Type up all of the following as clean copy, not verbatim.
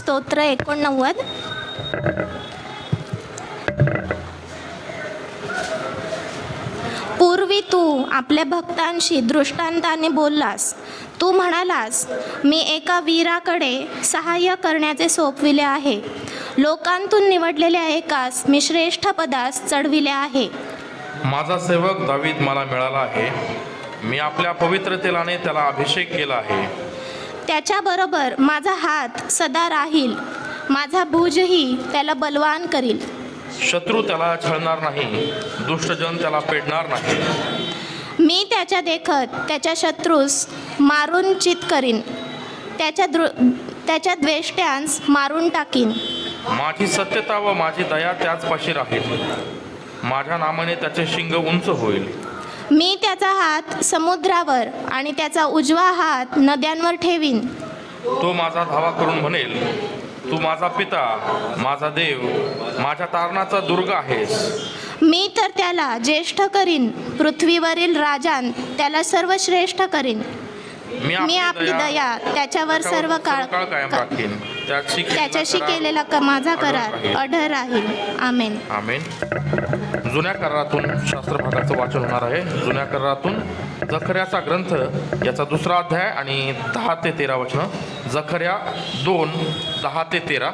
स्तोत्र 89. पूर्वी तू आपल्या भक्तांशी दृष्टांताने बोललास. तू म्हणालास, मी एका वीराकडे सहाय्य करण्याचे सोपविले आहे. लोकांतून निवडलेल्या एकास मी श्रेष्ठ पदास चढविले आहे. माझा सेवक दावीद मला मिळाला आहे. मी आपल्या पवित्र तेलाने त्याला अभिषेक केला आहे. त्याच्याबरोबर माझा हात सदा राहील. माझा भुजही त्याला बलवान करील. शत्रू त्याला छळणार नाही, दुष्टजन त्याला पेडणार नाही. मी त्याच्या देखत त्याच्या शत्रूस मारून चित करीन. त्याच्या द्वेष्ट्यांस मारून टाकीन. माझी सत्यता व माझी दया त्याचपाशी राहील. माझ्या नामाने त्याचे शिंग उंच होईल. मी त्याचा हात समुद्रावर आणि त्याचा उजवा हात नद्यांवर ठेवीन. तो माझा धावा करून म्हणेल, तू माझा पिता, माझा देव, माझ्या तारणाचा दुर्ग आहेस. मी तर त्याला ज्येष्ठ करीन. पृथ्वीवरील राजांत त्याला सर्वश्रेष्ठ करीन. मी आपली दया त्याच्यावर सर्व काळ कायम राखीन. त्याच्याशी केलेला माझा करार अढळ राहील. आमेन. आमेन. जुन्या करारातून शास्त्र भागाचं वाचन होणार आहे. जुन्या करारातून जखर्याचा ग्रंथ याचा 2रा अध्याय आणि 10 ते 13 वचनं. जखर्या 2, 10 ते 13.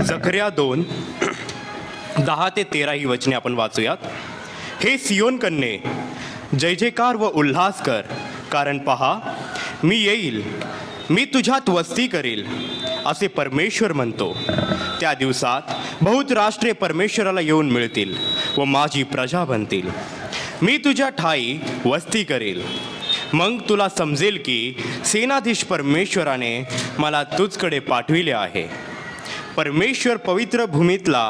जखर्या 2, 10 ते 13 ही वचने आपण वाचूयात. हे सियोन कन्ये, जय जयकार व उल्हास कर, कारण पहा, मी येईल, मी तुझ्यात वस्ती करील, असे परमेश्वर म्हणतो. त्या दिवसात बहुत राष्ट्रे परमेश्वराला येऊन मिळतील व माझी प्रजा बनतील. मी तुझ्या ठाई वस्ती करेल. मग तुला समजेल की सेनाधीश परमेश्वराने मला तुझकडे पाठविले आहे. परमेश्वर पवित्र भूमीतला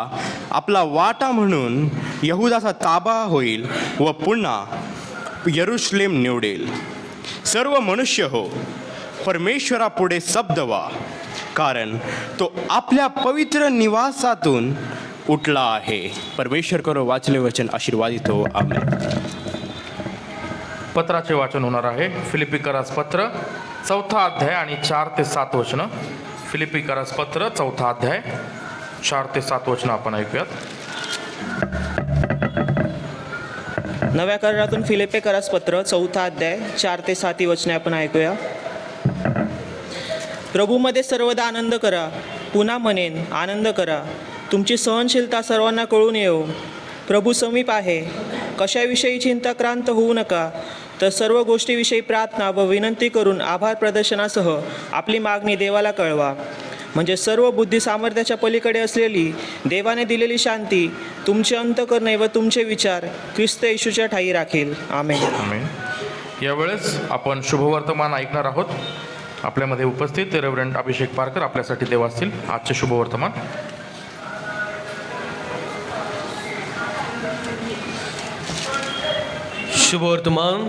आपला वाटा म्हणून यहुदाचा ताबा होईल व पुन्हा यरुशलेम निवडेल. सर्व मनुष्य हो, परमेश्वरापुढे शब्द व्हा, कारण तो आपल्या पवित्र निवासातून उठला आहे. परमेश्वर करो वाचले वचन आशीर्वादित हो. आमेन. पत्राचे वाचन होणार आहे. फिलिपिकरास पत्र 4था अध्याय आणि 4 ते 7 वचनं. फिलिपिकरास पत्र 4था अध्याय 4 ते 7 वचनं आपण ऐकूयात. नव्या करारातून फिलिप्पिकरास पत्र 4था अध्याय 4 ते 7 वचने आपण ऐकूया. प्रभूमध्ये सर्वदा आनंद करा. पुन्हा म्हणेन, आनंद करा. तुमची सहनशीलता सर्वांना कळून येऊ. प्रभू समीप आहे. कशाविषयी चिंताक्रांत होऊ नका, तर सर्व गोष्टीविषयी प्रार्थना व विनंती करून आभार प्रदर्शनासह आपली मागणी देवाला कळवा. म्हणजे सर्व बुद्धी सामर्थ्याच्या पलीकडे असलेली देवाने दिलेली शांती तुमचे अंतःकरणे व तुमचे विचार ख्रिस्त येशूच्या ठाई राखील. आमेन. आमेन. यावेळेस आपण शुभवर्तमान ऐकणार आहोत. आपल्यामध्ये उपस्थित रेव्हरंड अभिषेक पारकर आपल्यासाठी देव असतील. आजचे शुभवर्तमान. शुभवर्तमान.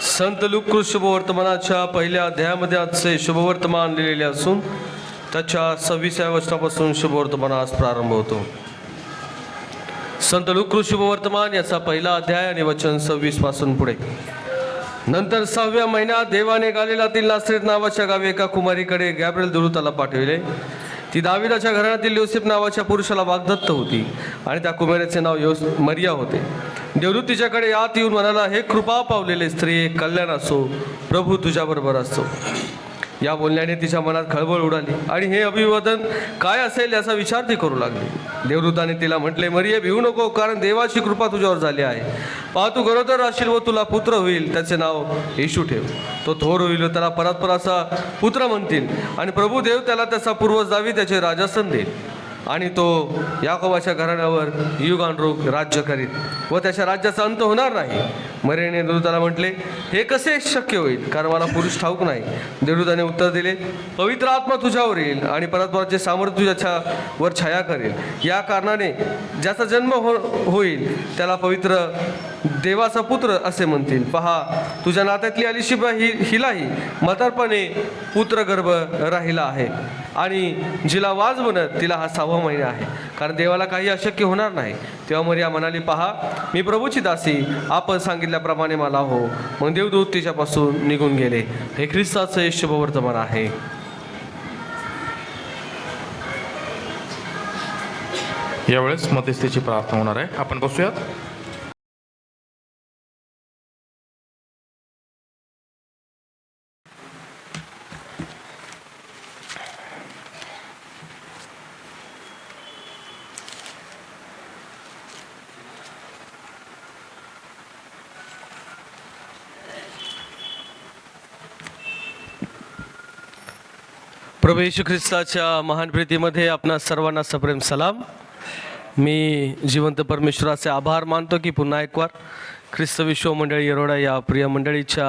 संत लूकास शुभवर्तमानाच्या पहिल्या अध्यायामध्ये आजचे शुभवर्तमान लिहिलेले असून त्याच्या 26व्या वचनापासून शुभवर्तमानास प्रारंभ होतो. संत लूकास शुभवर्तमान याचा पहिला अध्याय आणि वचन 26 पासून पुढे. नंतर 6व्या महिन्यात देवाने गालिलातील नासरेत नावाच्या गावी एका कुमारीकडे गॅब्रिएल दूताला पाठविले. ती दाविदाच्या घराण्यातील योसेफ नावाच्या पुरुषाला वाग्दत्त होती आणि त्या कुमारीचे नाव मरिया होते. देवदूत तिच्याकडे आत येऊन म्हणाला, हे कृपा पावलेले स्त्रिये, कल्याण असो, प्रभू तुझ्याबरोबर असतो. या बोलण्याने तिच्या मनात खळबळ उडाली आणि हे अभिवादन काय असेल याचा विचार ती करू लागली. देवदूताने तिला म्हटले, मरिये, भिवू नको, कारण देवाची कृपा तुझ्यावर झाली आहे. पहा, तू गरोदर राशील व तुला पुत्र होईल. त्याचे नाव येशू ठेव. तो थोर होईल व त्याला परस्पर असा पुत्र म्हणतील आणि प्रभू देव त्याला त्याचा पूर्वज दावीद त्याचे राजासन देईल आणि तो याकोबाच्या घराण्यावर युगानुयुग राज्य करीत व त्याच्या राज्याचा अंत होणार नाही. मरियेने देवदूताला म्हटले, हे कसे शक्य होईल, कारण मला पुरुष ठाऊक नाही. देवदूताने उत्तर दिले, पवित्र आत्मा तुझ्यावर येईल आणि परस्पराचे सामर्थ्य तुझ्या वर छाया करेल. या कारणाने ज्याचा जन्म होईल त्याला पवित्र देवाचा पुत्र असे म्हणतील. पहा, तुझ्या नात्यातली अलिशिबा हिलाही म्हातारपणे पुत्रगर्भ राहिला आहे. आणि जिला वाज बनत तिला हा 6वा महिना आहे, कारण देवाला काही अशक्य होणार नाही. तेव्हा मरिया म्हणाली, पहा मी प्रभूची दासी, आपण सांगितल्याप्रमाणे मला हो. मग देवदूत तिच्यापासून निघून गेले. हे ख्रिस्ताचे शुभवर्तमान आहे. यावेळेस मध्यस्थीची प्रार्थना होणार आहे. आपण बसूयात. प्रभू येशू ख्रिस्ताच्या महान प्रीतीमध्ये आपणा सर्वांना सप्रेम सलाम. मी जिवंत परमेश्वराचे आभार मानतो की पुन्हा एक वार ख्रिस्त विश्व मंडळी येरोडा या प्रिय मंडळीच्या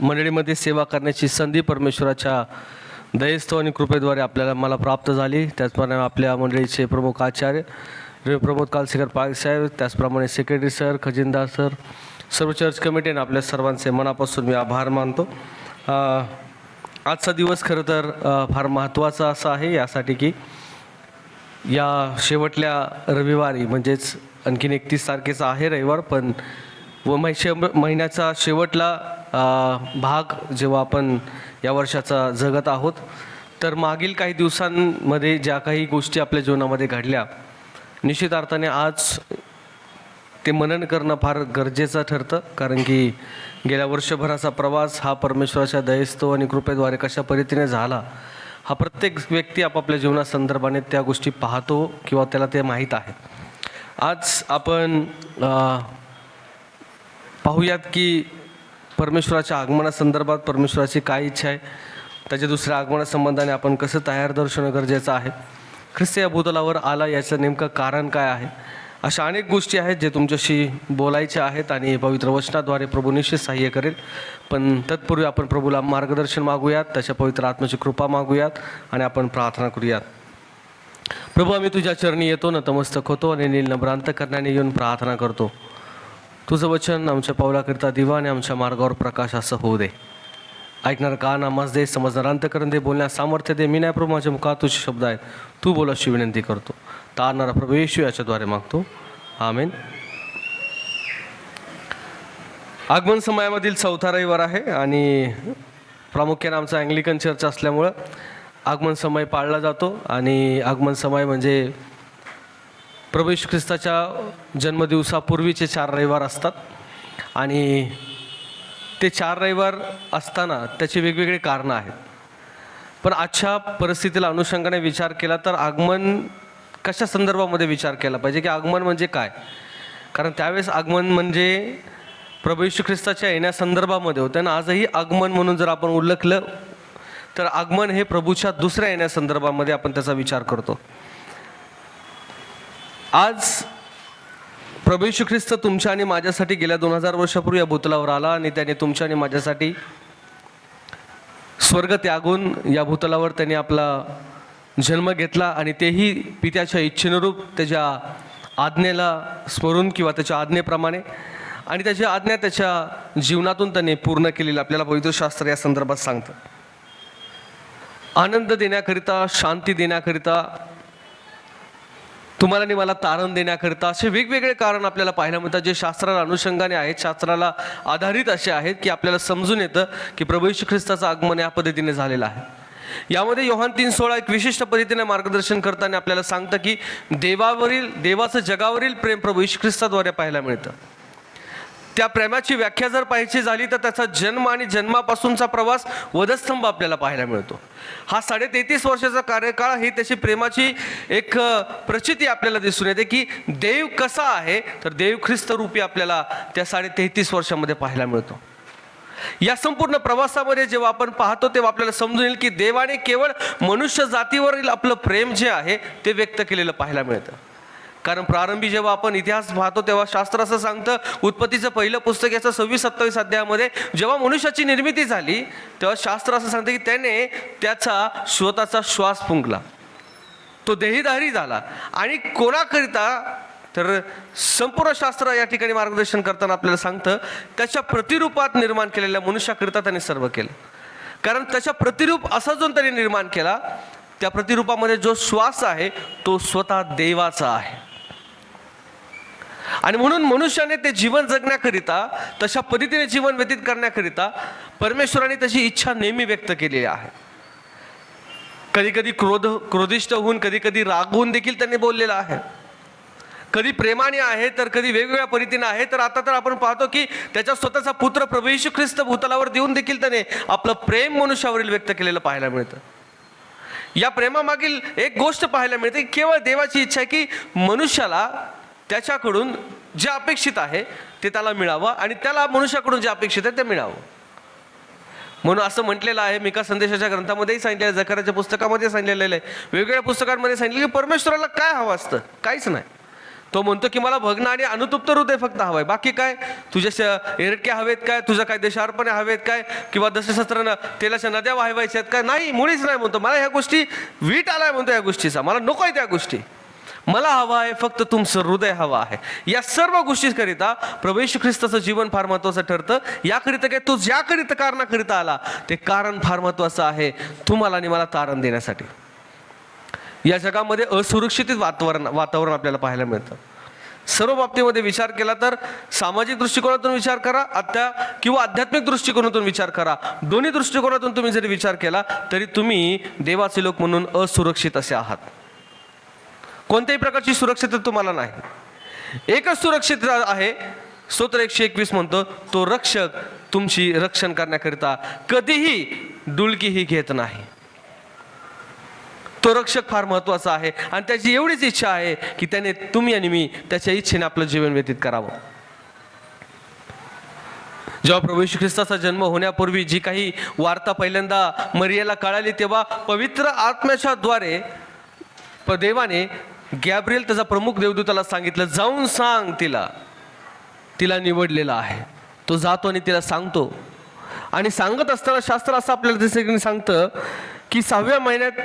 मंडळीमध्ये सेवा करण्याची संधी परमेश्वराच्या दयेस्तव आणि कृपेद्वारे मला प्राप्त झाली. त्याचप्रमाणे आपल्या मंडळीचे प्रमुख आचार्य प्रमोद कालसेकर पाग साहेब, त्याचप्रमाणे सेक्रेटरी सर, खजिनदार सर, सर्व चर्च कमिटी आणि आपल्या सर्वांचे मनापासून मी आभार मानतो. आजचा दिवस खरं तर फार महत्त्वाचा असा आहे, यासाठी की या शेवटल्या रविवारी म्हणजेच आणखीन 31 तारखेचा आहे रविवार, पण महिन्याचा शेवटला भाग जेव्हा आपण या वर्षाचा जगत आहोत, तर मागील काही दिवसांमध्ये ज्या काही गोष्टी आपल्या जीवनामध्ये घडल्या, निश्चित अर्थाने आज ते मनन करणं फार गरजेचं ठरतं. कारण की गेल्या वर्षभराचा प्रवास हा परमेश्वराच्या दयेस्तव आणि कृपेद्वारे कशा पद्धतीने झाला, हा प्रत्येक व्यक्ती आपापल्या जीवनासंदर्भाने त्या गोष्टी पाहतो किंवा त्याला ते माहीत आहे. आज आपण पाहूयात की परमेश्वराच्या आगमनासंदर्भात परमेश्वराची काय इच्छा आहे, त्याच्या दुसऱ्या आगमनासंबंधाने आपण कसं तयार दर्शवणं गरजेचं आहे, ख्रिस्त या भूतलावर आला याचं नेमकं कारण काय आहे, अशा अनेक गोष्टी आहेत जे तुमच्याशी बोलायच्या आहेत आणि पवित्र वचनाद्वारे प्रभू निश्चित सहाय्य करेल. पण तत्पूर्वी आपण प्रभूला मार्गदर्शन मागूयात, त्याच्या पवित्र आत्म्याची कृपा मागूयात आणि आपण प्रार्थना करूयात. प्रभू, आम्ही तुझ्या चरणी येतो, नतमस्तक होतो आणि नीलनम्रांत करण्याने येऊन प्रार्थना करतो. तुझं वचन आमच्या पावलाकरिता दिवा आणि आमच्या मार्गावर प्रकाश असं होऊ दे. ऐकणार कान आम्हास दे, समजणार अंतकरण दे, बोलण्यास सामर्थ्य दे. मी नाही प्रभू, माझ्या मुखात तुझे शब्द आहेत, तू बोल अशी विनंती करतो. तारणारा प्रभू येशू याच्याद्वारे मागतो, आमेन. आगमन समयामधील 4था रविवार आहे आणि प्रामुख्याने आमचा अँग्लिकन चर्च असल्यामुळं आगमन समय पाळला जातो. आणि आगमन समय म्हणजे प्रभू येशू ख्रिस्ताच्या जन्मदिवसापूर्वीचे 4 रविवार असतात आणि ते 4 रविवार असताना त्याचे वेगवेगळे कारणं आहेत. पण आजच्या परिस्थितीला अनुषंगाने विचार केला तर आगमन कशा संदर्भामध्ये विचार केला पाहिजे की आगमन म्हणजे काय. कारण त्यावेळेस आगमन म्हणजे प्रभू येशू ख्रिस्ताच्या येण्यासंदर्भामध्ये होतं आणि आजही आगमन म्हणून जर आपण उल्लेखलं तर आगमन हे प्रभूच्या दुसऱ्या येण्यासंदर्भामध्ये आपण त्याचा विचार करतो. आज प्रभू येशू ख्रिस्त तुमच्या आणि माझ्यासाठी गेल्या 2000 वर्षापूर्वी या भूतलावर आला आणि त्याने तुमच्या आणि माझ्यासाठी स्वर्ग त्यागून या भूतलावर त्याने आपला जन्म घेतला आणि तेही पित्याच्या इच्छेनुरूप त्याच्या आज्ञेला स्मरून किंवा त्याच्या आज्ञेप्रमाणे आणि त्याची आज्ञा त्याच्या जीवनातून त्याने पूर्ण केलेली आपल्याला पवित्र शास्त्र या संदर्भात सांगतं. आनंद देण्याकरिता, शांती देण्याकरिता, तुम्हाला आणि मला तारण देण्याकरिता असे वेगवेगळे कारण आपल्याला पाहायला मिळतात जे शास्त्राला अनुषंगाने आहेत, शास्त्राला आधारित असे आहेत की आपल्याला समजून येतं की प्रभू येशू ख्रिस्ताचं आगमन या पद्धतीने झालेलं आहे. यामध्ये योहान 3:16 एक विशिष्ट पद्धतीने मार्गदर्शन करताना आपल्याला सांगतं की देवाचं जगावरील प्रेम प्रभू येशू ख्रिस्ताद्वारे पाहायला मिळतं. त्या प्रेमाची व्याख्या जर पाहायची झाली तर त्याचा जन्म आणि जन्मापासूनचा प्रवास वधस्तंभ आपल्याला पाहायला मिळतो. हा 33.5 वर्षाचा कार्यकाळ ही त्याची प्रेमाची एक प्रचिती आपल्याला दिसून येते की देव कसा आहे, तर देव ख्रिस्त रूपी आपल्याला त्या 33.5 वर्षामध्ये पाहायला मिळतो. या संपूर्ण प्रवासामध्ये जेव्हा आपण पाहतो तेव्हा आपल्याला समजून येईल की देवाने केवळ मनुष्य जातीवरील आपलं प्रेम जे आहे ते व्यक्त केलेलं पाहायला मिळतं. कारण प्रारंभी जेव्हा आपण इतिहास पाहतो तेव्हा शास्त्र असं सांगतं, उत्पत्तीचं पहिलं पुस्तक याचं 26-27 अध्यायामध्ये जेव्हा मनुष्याची निर्मिती झाली तेव्हा शास्त्र असं सांगतं की त्याने त्याचा स्वतःचा श्वास फुंकला, तो देहधारी झाला. आणि कोणाकरिता, तर संपूर्ण शास्त्र या ठिकाणी मार्गदर्शन करताना आपल्याला सांगतं त्याच्या प्रतिरूपात निर्माण केलेल्या मनुष्याकरिता त्याने सर्व केलं. कारण त्याच्या प्रतिरूप असा जो त्याने निर्माण केला, त्या प्रतिरूपामध्ये जो श्वास आहे तो स्वतः देवाचा आहे. आणि म्हणून मनुष्याने ते जीवन जगण्याकरिता, तशा पद्धतीने जीवन व्यतीत करण्याकरिता परमेश्वराने त्याची इच्छा नेहमी व्यक्त केलेली आहे. कधी कधी क्रोधिष्ट होऊन, कधी कधी रागवून देखील त्यांनी बोललेलं आहे. कधी प्रेमाने आहे, तर कधी वेगवेगळ्या पद्धतीने आहे. तर आता तर आपण पाहतो की त्याचा स्वतःचा पुत्र प्रभू येशू ख्रिस्त भूतलावर देऊन देखील त्याने आपलं प्रेम मनुष्यावरील व्यक्त केलेलं पाहायला मिळतं. या प्रेमामागील एक गोष्ट पाहायला मिळते, केवळ देवाची इच्छा आहे की मनुष्याला त्याच्याकडून जे अपेक्षित आहे ते त्याला मिळावं, आणि त्याला मनुष्याकडून जे अपेक्षित आहे ते मिळावं. म्हणून असं म्हटलेलं आहे, मिका संदेशाच्या ग्रंथामध्येही सांगितलेलं आहे, जकर्याच्या पुस्तकामध्ये सांगितलेलं आहे, वेगवेगळ्या पुस्तकांमध्ये सांगितलं की परमेश्वराला काय हवं असतं? काहीच नाही. तो म्हणतो की मला भग्न आणि अनुतप्त हृदय फक्त हवं आहे. बाकी काय? तुझ्या एरडक्या हवेत काय? तुझ्या काय देशार्पणे हवेत काय? किंवा दशशस्त्रानं तेलाच्या नद्या वाहवायच्या आहेत काय? नाही, मुळीच नाही म्हणतो. मला ह्या गोष्टी वीट आलाय म्हणतो, या गोष्टीचा मला नको आहे त्या गोष्टी. मला हवा आहे फक्त तुमचं हृदय हवं आहे. या सर्व गोष्टीकरिता प्रभू येशू ख्रिस्ताचं जीवन फार महत्त्वाचं ठरतं. याकरिता काय, तो ज्याकरिता कारणाकरिता आला ते कारण फार महत्त्वाचं आहे, तुम्हाला आणि मला तारण देण्यासाठी. या जगामध्ये असुरक्षित वातावरण आपल्याला पाहायला मिळतं. सर्व बाबतीमध्ये विचार केला तर सामाजिक दृष्टिकोनातून विचार करा, किंवा आध्यात्मिक दृष्टिकोनातून विचार करा, दोन्ही दृष्टिकोनातून तुम्ही जरी विचार केला तरी तुम्ही देवाचे लोक म्हणून असुरक्षित असे आहात. कोणत्याही प्रकारची सुरक्षितता तुम्हाला नाही. एकच सुरक्षित आहे, स्तोत्र 121 म्हणतो, तो रक्षक तुमची रक्षण करण्याकरिता कधीही डुलकीही घेत नाही. तो रक्षक फार महत्त्वाचा आहे, आणि त्याची एवढीच इच्छा आहे की त्याने, तुम्ही आणि मी त्याच्या इच्छेने आपलं जीवन व्यतीत करावं. जेव्हा प्रभू येशू ख्रिस्ताचा जन्म होण्यापूर्वी जी काही वार्ता पहिल्यांदा मरियेला कळाली, तेव्हा पवित्र आत्म्याच्या द्वारे देवाने गॅब्रिएल त्याचा प्रमुख देवदूताला सांगितलं, जाऊन सांग तिला निवडलेला आहे. तो जातो आणि तिला सांगतो, आणि सांगत असताना शास्त्र असं आपल्याला दिसतं सांगतं की 6व्या महिन्यात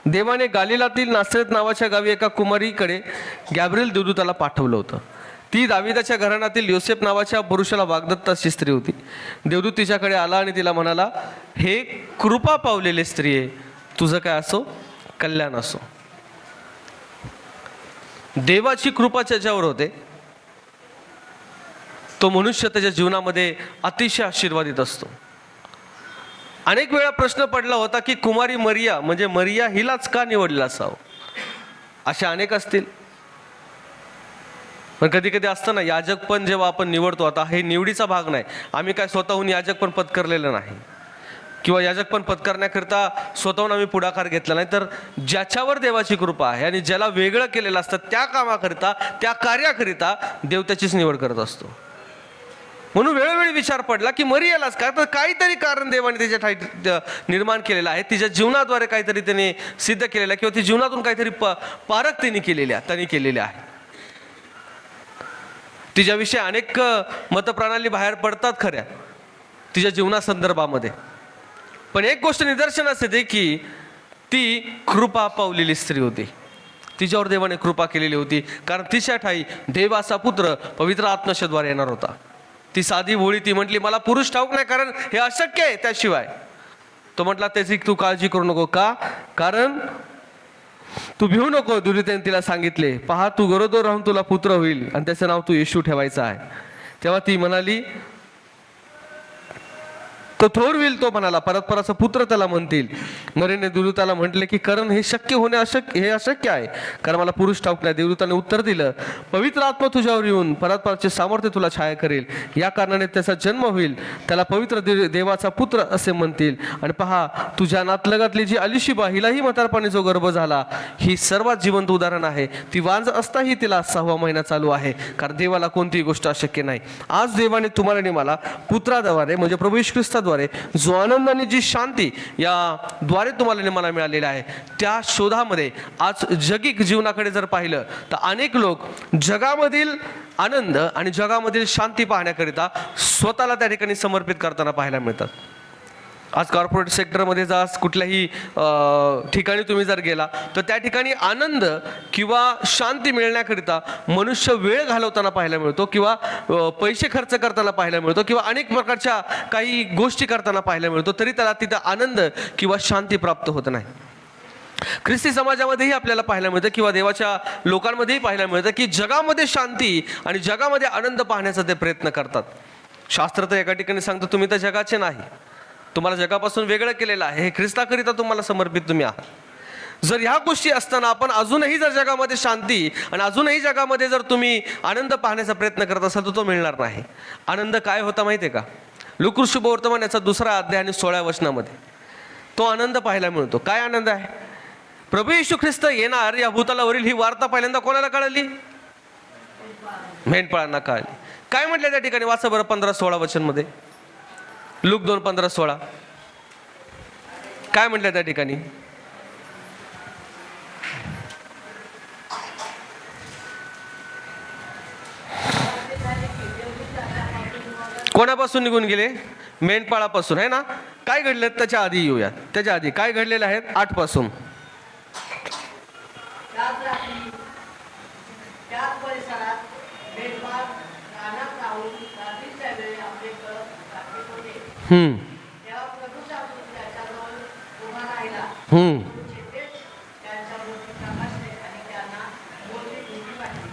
देवाने गालिलातील नासरत नावाच्या गावी एका कुमारीकडे गॅब्रिएल देवदूताला पाठवलं होतं. ती दाविदाच्या घराण्यातील योसेफ नावाच्या पुरुषाला वाग्दत्त अशी स्त्री होती. देवदूत तिच्याकडे आला आणि तिला म्हणाला, हे कृपा पावलेले स्त्रिये, तुझं काय असो कल्याण असो. देवाची कृपा ज्याच्यावर होते तो मनुष्य त्याच्या जीवनामध्ये अतिशय आशीर्वादित असतो. अनेक वेळा प्रश्न पडला होता की कुमारी मरिया, म्हणजे मरिया हिलाच का निवडलं असावं? अशा अनेक असतील. पण कधी कधी असतं ना, याजक पण जेव्हा आपण निवडतो, आता हे निवडीचा भाग नाही, आम्ही काय स्वतःहून याजक पण पत्करलेलं नाही, किंवा याजक पण पत्करण्याकरिता स्वतःहून आम्ही पुढाकार घेतला नाही, तर ज्याच्यावर देवाची कृपा आहे आणि ज्याला वेगळं केलेलं असतं त्या कामाकरिता, त्या कार्याकरिता देव त्याचीच निवड करत असतो. म्हणून वेळोवेळी विचार पडला की मरियालाच का, तर काहीतरी कारण देवाने तिच्या ठाईत निर्माण केलेलं आहे, तिच्या जीवनाद्वारे काहीतरी त्याने सिद्ध केलेलं आहे, किंवा ती जीवनातून काहीतरी पारख त्यांनी केलेले आहे. तिच्याविषयी अनेक मतप्रणाली बाहेर पडतात खऱ्या तिच्या जीवनासंदर्भामध्ये, पण एक गोष्ट निदर्शनास येते की ती कृपा पावलेली स्त्री होती. तिच्यावर देवाने कृपा केलेली होती, कारण तिच्या ठाई देवाचा पुत्र पवित्र आत्म्याद्वारे येणार होता. ती साधी भोळी, ती म्हटली, मला पुरुष ठाऊक नाही, कारण हे अशक्य आहे त्याशिवाय. तो म्हटला, त्याची तू काळजी करू नको. का? कारण तू भिवू नको. दुर्योधनाने तिला सांगितले, पहा, तू गरोदर राहून तुला पुत्र होईल आणि त्याचं नाव तू येशू ठेवायचं आहे. तेव्हा ती म्हणाली, तो थोर होईल, तो म्हणाला, परस्पराचा पुत्र त्याला म्हणतील. मरीने देवदूताला म्हटले की कारण हे शक्य होणे अशक्य आहे, कारण मला पुरुष ठाऊक नाही. देवदूताने उत्तर दिलं, पवित्र आत्मा तुझ्यावर येऊन परस्पराचे सामर्थ्य तुला छाया करेल, या कारणाने त्याचा जन्म होईल, त्याला पवित्र देवाचा पुत्र असे म्हणतील. आणि पहा, तुझ्या नातलगातली जी अलिशिबा, हिलाही म्हातारपणी जो गर्भ झाला, ही सर्वात जिवंत उदाहरण आहे. ती वांज असताही तिला 6वा महिना चालू आहे, कारण देवाला कोणतीही गोष्ट अशक्य नाही. आज देवाने तुम्हाला आणि मला पुत्राद्वारे, म्हणजे प्रभू येशू ख्रिस्ताद्वारे जो आनंद आणि जी शांती या द्वारे तुम्हाला आणि मला मिळालेला आहे, त्या शोधामध्ये आज जगिक जीवनाकडे जर पाहिलं तर अनेक लोक जगामधील आनंद आणि जगामधील शांती पाहण्याकरिता स्वतःला त्या ठिकाणी समर्पित करताना पाहायला मिळतात. आज कॉर्पोरेट सेक्टरमध्ये जा, कुठल्याही ठिकाणी तुम्ही जर गेला तर त्या ठिकाणी आनंद किंवा शांती मिळण्याकरिता मनुष्य वेळ घालवताना पाहायला मिळतो, किंवा पैसे खर्च करताना पाहायला मिळतो, किंवा अनेक प्रकारच्या काही गोष्टी करताना पाहायला मिळतो, तरी त्याला तिथं आनंद किंवा शांती प्राप्त होत नाही. ख्रिस्ती समाजामध्येही आपल्याला पाहायला मिळतं किंवा देवाच्या लोकांमध्येही पाहायला मिळतं की जगामध्ये शांती आणि जगामध्ये आनंद पाहण्याचा ते प्रयत्न करतात. शास्त्र तर एका ठिकाणी सांगतं तुम्ही तर जगाचे नाही, तुम्हाला जगापासून वेगळं केलेलं आहे, हे ख्रिस्ताकरिता तुम्हाला समर्पित तुम्ही आहात. जर ह्या गोष्टी असताना आपण अजूनही जर जगामध्ये शांती आणि अजूनही जगामध्ये जर तुम्ही आनंद पाहण्याचा प्रयत्न करत असाल तर तो मिळणार नाही. आनंद काय होता माहिती आहे का? लूका शुभवर्तमान याचा 2 अध्याय आणि 16 वचनामध्ये तो आनंद पाहायला मिळतो. काय आनंद आहे? प्रभू येशू ख्रिस्त येणार या भूतलावरील ही वार्ता पहिल्यांदा कोणाला कळली? मेंढपाळांना कळली. काय म्हटलं त्या ठिकाणी? वाचा बरं 15-16 वचनमध्ये. लूक 2:15-16 काय म्हटलं त्या ठिकाणी? कोणापासून निघून गेले? मेंढपाळापासून, आहे ना? काय घडलं त्याच्या आधी येऊया. त्याच्या आधी काय घडलेलं आहे? 8 पासून.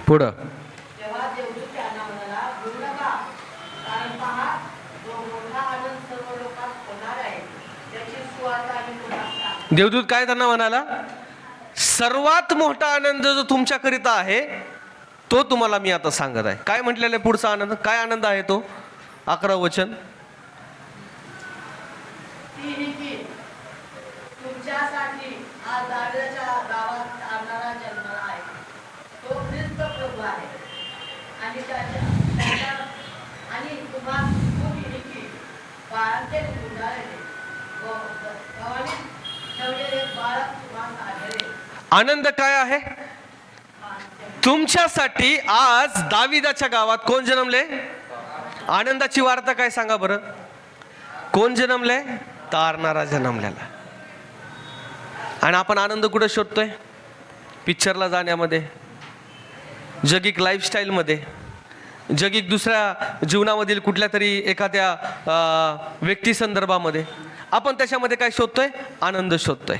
पुढं देवदूत काय त्यांना म्हणाला? सर्वात मोठा आनंद जो तुमच्याकरिता आहे तो तुम्हाला मी आता सांगत आहे. काय म्हटलेलं आहे पुढचा आनंद? काय आनंद आहे तो? 11 वचन. तुमच्यासाठी आज दाविदाच्या गावात आणणारा जन्मला आहे. तो ख्रिस्त प्रभू आहे आणि आणि तुम्हा बाळांचे गुंडाळले ठेवलेले बाळक तुम्हाला आढळले. आनंद काय आहे? तुमच्यासाठी आज दाविदाच्या गावात कोण जन्मले? आनंदाची वार्ता काय सांगा बरं? कोण जन्मले? तारणारा जन्मलेला. आणि आपण आनंद कुठे शोधतोय? पिक्चरला जाण्यामध्ये, जगिक लाईफस्टाईलमध्ये, जगिक दुसऱ्या जीवनामधील कुठल्या तरी एखाद्या व्यक्ती संदर्भामध्ये आपण त्याच्यामध्ये काय शोधतोय? आनंद शोधतोय.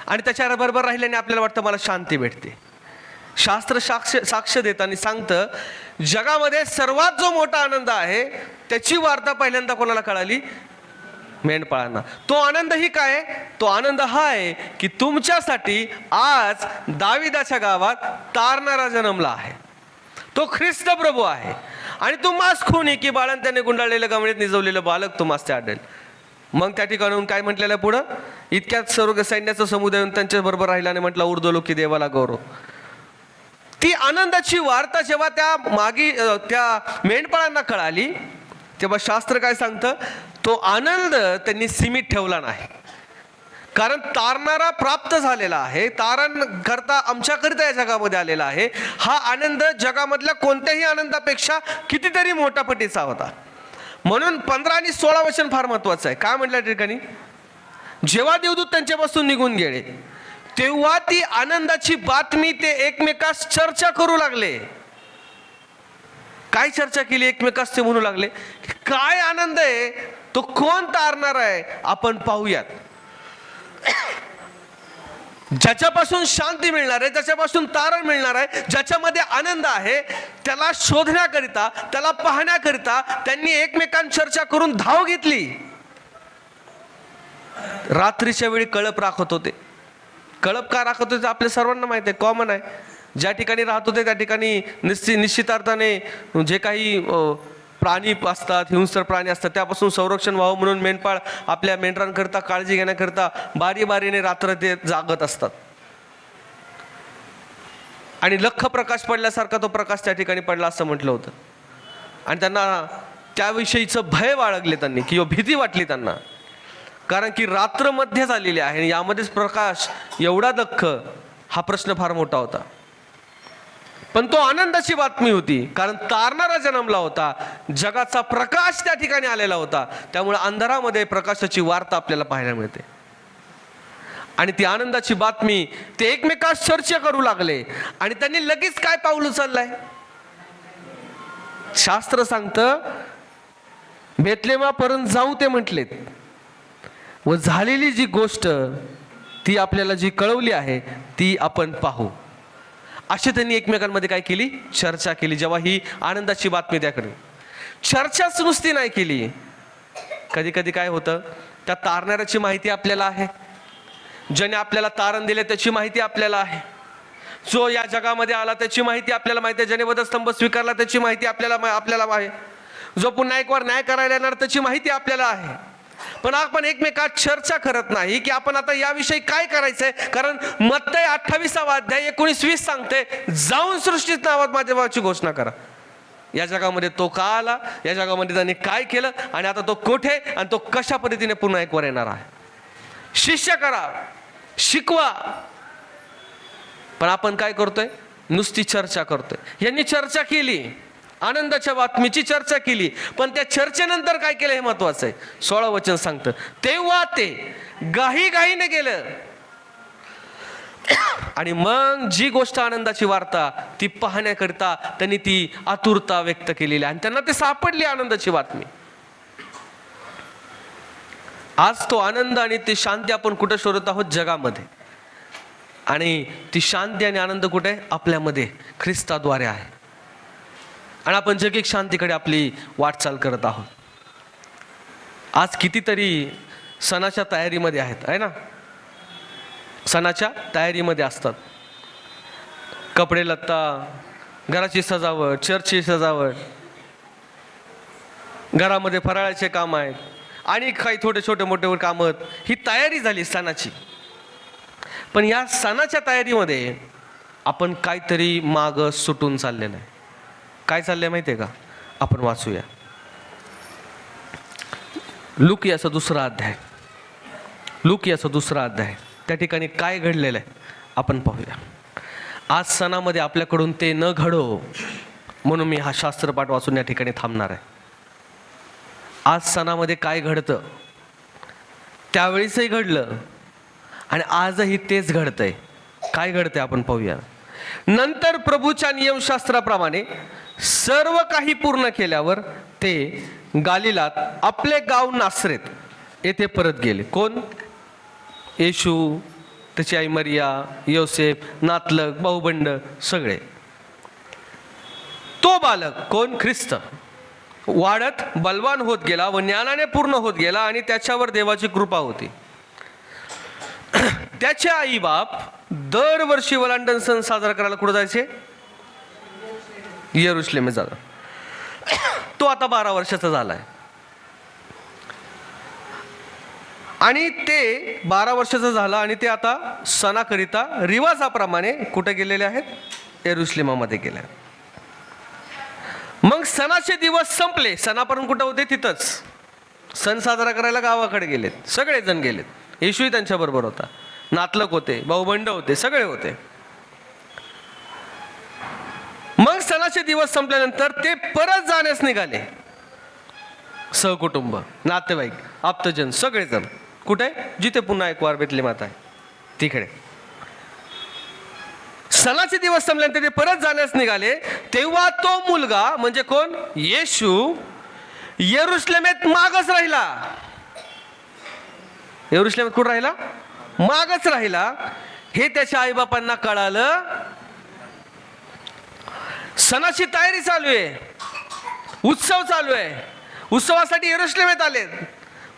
आणि त्याच्याबरोबर राहिल्याने आपल्याला वाटतं मला शांती भेटते. शास्त्र साक्ष देताना सांगतं जगामध्ये सर्वात जो मोठा आनंद आहे त्याची वार्ता पहिल्यांदा कोणाला कळाली? मेंढपाळांना. तो आनंद ही काय? तो आनंद हा आहे की तुमच्यासाठी आज दाविदाच्या गावात तारणारा जन्मला आहे. तो ख्रिस्त प्रभू आहे. आणि तुम्हास खून की बाळांत त्याने गुंडाळलेलं गमळीत निजवलेलं बालक तुम्हास ते आढळेल. मग त्या ठिकाणून काय म्हटलेलं आहे पुढं? इतक्यात सर्व सैन्याचा समुदाय त्यांच्या बरोबर राहिला आणि म्हटलं ऊर्ध्वलोकी देवाला गौरव. ती आनंदाची वार्ता जेव्हा त्या मेंढपाळांना कळाली तेव्हा शास्त्र काय सांगतं? तो आनंद त्यांनी सीमित ठेवला नाही. कारण तारणारा प्राप्त झालेला आहे, तारण करता आमच्याकरिता या जगामध्ये आलेला आहे. हा आनंद जगामधल्या कोणत्याही आनंदापेक्षा कितीतरी मोठा पटीचा होता. म्हणून 15 आणि 16 वचन फार महत्वाचं आहे. काय म्हटलं ठिकाणी? जेव्हा देवदूत त्यांच्यापासून निघून गेले तेव्हा ती आनंदाची बातमी ते एकमेकास चर्चा करू लागले. काय चर्चा केली एकमेकास? ते म्हणू लागले काय आनंद आहे, तो कोण तारणार आहे, आपण पाहूयात. ज्याच्यापासून शांती मिळणार आहे, ज्याच्यापासून तारण मिळणार आहे, ज्याच्यामध्ये आनंद आहे, त्याला शोधण्याकरिता, त्याला पाहण्याकरिता त्यांनी एकमेकांची चर्चा करून धाव घेतली. रात्रीच्या वेळी कळप राखत होते. कळप का राखत होते आपल्या सर्वांना माहिती आहे, कॉमन आहे. ज्या ठिकाणी राहत होते त्या ठिकाणी निश्चितार्थाने जे काही प्राणी असतात, हिंस्र प्राणी असतात, त्यापासून संरक्षण व्हावं म्हणून मेंढपाळ आपल्या मेंढरांकरता काळजी घेण्याकरता बारीने रात्र ते जागत असतात. आणि लख प्रकाश पडल्यासारखा तो प्रकाश त्या ठिकाणी पडला असं म्हटलं होतं. आणि त्यांना त्याविषयीचं भय बाळगले त्यांनी, किंवा भीती वाटली त्यांना. कारण की रात्र मध्य झालेली आहे आणि यामध्येच प्रकाश एवढा दख्ख, हा प्रश्न फार मोठा होता. पण तो आनंदाची बातमी होती, कारण तारणारा जन्मला होता, जगाचा प्रकाश त्या ठिकाणी आलेला होता. त्यामुळे अंधारामध्ये प्रकाशाची वार्ता आपल्याला पाहायला मिळते. आणि ती आनंदाची बातमी ते एकमेकास चर्चा करू लागले. आणि त्यांनी लगेच काय पाऊल उचललंय? शास्त्र सांगतं बेतलेमापर्यंत जाऊ ते म्हटलेत, व झालेली जी गोष्ट ती आपल्याला जी कळवली आहे ती आपण पाहू. असे त्यांनी एकमेकांमध्ये काय केली? चर्चा केली. जेव्हा ही आनंदाची बातमी त्याकडे, चर्चाच नुसती नाही केली. कधी कधी काय होतं, त्या तारणाऱ्याची माहिती आपल्याला आहे, ज्याने आपल्याला तारण दिले त्याची माहिती आपल्याला आहे, जो या जगामध्ये आला त्याची माहिती आपल्याला माहिती आहे, ज्याने वधस्तंभ स्वीकारला त्याची माहिती आपल्याला आहे, जो पुन्हा एक वार न्याय करायला येणार त्याची माहिती आपल्याला आहे. पण आपण एकमेकात चर्चा करत नाही की आपण आता याविषयी काय करायचंय. कारण मत्तई 28 अध्याय 19-20 सांगते, जाऊन सृष्टीत नावात माझ्या भावाची घोषणा करा. या जगामध्ये तो का आला, या जगामध्ये त्याने काय केलं, आणि आता तो कुठे आणि तो कशा पद्धतीने पुन्हा एक वर येणार आहे. शिष्य करा, शिकवा. पण आपण काय करतोय? नुसती चर्चा करतोय. यांनी चर्चा केली, आनंदाच्या बातमीची चर्चा केली, पण त्या चर्चेनंतर काय केलं हे महत्वाचं आहे. 16 वचन सांगतं, तेव्हा ते घाईघाईने गेलं. आणि मग जी गोष्ट आनंदाची वार्ता ती पाहण्याकरिता त्यांनी ती आतुरता व्यक्त केलेली, आणि त्यांना ते सापडली आनंदाची बातमी. आज तो आनंद आणि ती शांती आपण कुठे शोधत आहोत? जगामध्ये. आणि ती शांती आणि आनंद कुठे? आपल्यामध्ये, ख्रिस्ताद्वारे आहे. आणि आपण जगिक शांतीकडे आपली वाटचाल करत आहोत. आज कितीतरी सणाच्या तयारीमध्ये आहेत, आहे ना? सणाच्या तयारीमध्ये असतात. कपडे लत्ता, घराची सजावट, चर्चची सजावट, घरामध्ये फराळाचे काम आहेत, आणि काही छोटे मोठे कामं. ही तयारी झाली सणाची. पण या सणाच्या तयारीमध्ये आपण काहीतरी मागं सुटून चाललेलं आहे. काय चाललंय माहिती आहे का? आपण वाचूया लूकियाचा 2 अध्याय. लूकियाचा 2 अध्याय, त्या ठिकाणी काय घडलेलं आहे आपण पाहूया. आज सणामध्ये आपल्याकडून ते न घडो म्हणून मी हा शास्त्रपाठ वाचून या ठिकाणी थांबणार आहे. आज सणामध्ये काय घडतं, त्यावेळीसही घडलं आणि आजही तेच घडतंय. काय घडतंय आपण पाहूया. नंतर प्रभूच्या नियमशास्त्राप्रमाणे सर्व काही पूर्ण केल्यावर ते गालिलात आपले गाव नासरेत येथे परत गेले. कोण? येशू, त्याची आई मरिया, योसेफ, नातलग, भाऊबंड सगळे. तो बालक कोण? ख्रिस्त वाढत बलवान होत गेला व ज्ञानाने पूर्ण होत गेला, आणि त्याच्यावर देवाची कृपा होती. त्याचे आई बाप दरवर्षी वलांडण सण साजरा करायला कुठं जायचे? यरुशलेम झाला. तो आता 12 वर्षाचा झालाय, आणि ते 12 वर्षाचा झाला, आणि ते आता सणाकरिता रिवाजाप्रमाणे कुठे गेलेले आहेत? यरुशलेमामध्ये गेले. मग सणाचे दिवस संपले. सणापर्यंत कुठं होते? तिथंच. सण साजरा करायला गावाकडे गेलेत, सगळेजण गेलेत. येशूही त्यांच्या बरोबर होता, नातलग होते, भाऊबंड होते, सगळे होते. मग सणाचे दिवस संपल्यानंतर ते परत जाण्यास निघाले, सहकुटुंब, नातेवाईक, आप्तजन सगळेजण. कुठे? जिथे पुन्हा एक वार बेतलेमात आहे तिकडे. सणाचे दिवस संपल्यानंतर ते परत जाण्यास निघाले. तेव्हा तो मुलगा म्हणजे कोण? येशू यरुशलेमेत मागच राहिला. यरुशलेमेत कुठं राहिला? मागच राहिला. हे त्याच्या आईबापांना कळालं. सणाची तयारी चालू आहे, उत्सव चालू आहे. उत्सवासाठी यरुशलेमेत आले,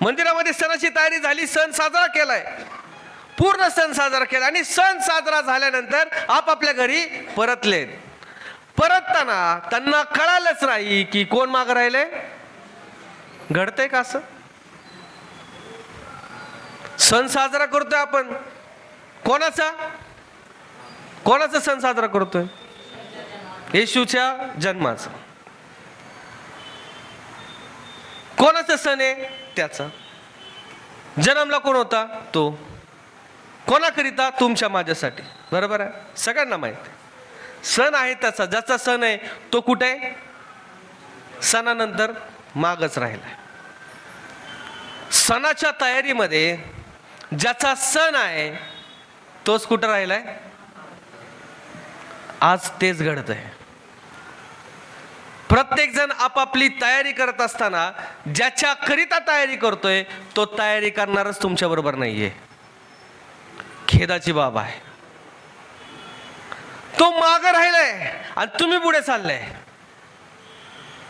मंदिरामध्ये सणाची तयारी झाली, सण साजरा केलाय, पूर्ण सण साजरा केला. आणि सण साजरा झाल्यानंतर आपापल्या घरी परतलेत. परतताना त्यांना कळालंच नाही की कोण मागं राहिले. घडतंय का असं? सण साजरा करतोय आपण, कोणाचा सण साजरा करतोय? येशूच्या जन्माचा. कोणाचा सण आहे? त्याचा. जन्मला कोण होता? तो. कोणाकरिता? तुमच्या माझ्यासाठी. बरोबर आहे, सगळ्यांना माहिती. सण आहे त्याचा, ज्याचा सण आहे तो कुठे आहे? सणानंतर मागच राहिला. सणाच्या तयारीमध्ये ज्याचा सण आहे तोच कुठं राहिलाय? आज तेच घडत आहे. प्रत्येक जण आपापली तयारी करत असताना ज्याच्या करिता तयारी करतोय तो तयारी करणारच तुमच्या बरोबर नाहीये. खेदाची बाब आहे. तो मागं राहिलाय आणि तुम्ही पुढे चाललाय.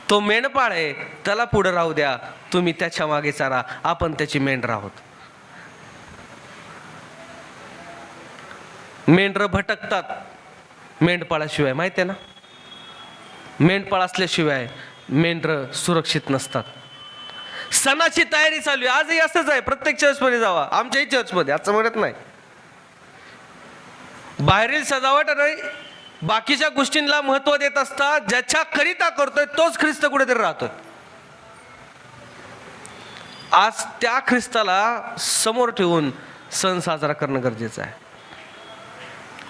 तो मेंढपाळ आहे, त्याला पुढे राहू द्या, तुम्ही त्याच्या मागे चाला, आपण त्याची मेंढर आहोत. मेंढरं भटकतात मेंढपाळाशिवाय, माहिती आहे ना? मेंढपाळ असल्याशिवाय मेंढरं सुरक्षित नसतात. सणाची तयारी चालू आहे. आजही असंच आहे. प्रत्येक चर्चमध्ये जावा, आमच्याही चर्चमध्ये, असं म्हणत नाही. बाहेरील सजावट नाही, बाकीच्या गोष्टींना महत्व देत असतात. ज्याच्या करिता करतोय तोच ख्रिस्त कुठेतरी राहतोय. आज त्या ख्रिस्ताला समोर ठेवून सण साजरा करणं गरजेचं आहे.